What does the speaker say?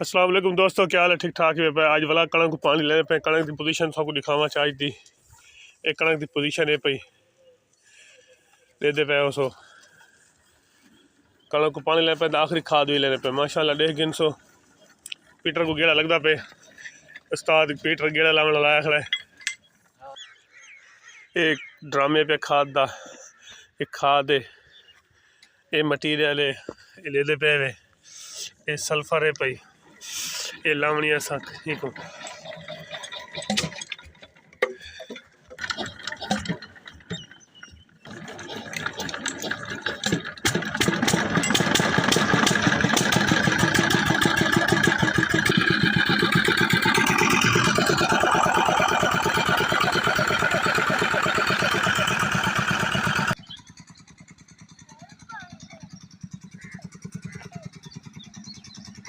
अस्सलाम वालेकुम दोस्तों, क्या हाल है? ठीक ठाक है पे आज वाला कणक को पानी लेने पे कणक की पोजीशन सबको दिखावा चाहिए थी। एक कणक की पोजीशन है पई दे दे पे उसो कणक को पानी लेने पे आखिरी खाद भी लेने पे माशाल्लाह देख गिन सो पीटर को गेड़ा लगता पे उस्ताद पीटर गेड़ा लाने लाया खड़ा है। एक ड्रामे पे खाद दा एक खाद है ये मटीरियल है ले दे पे ये सल्फर है पई ये लावनी साथ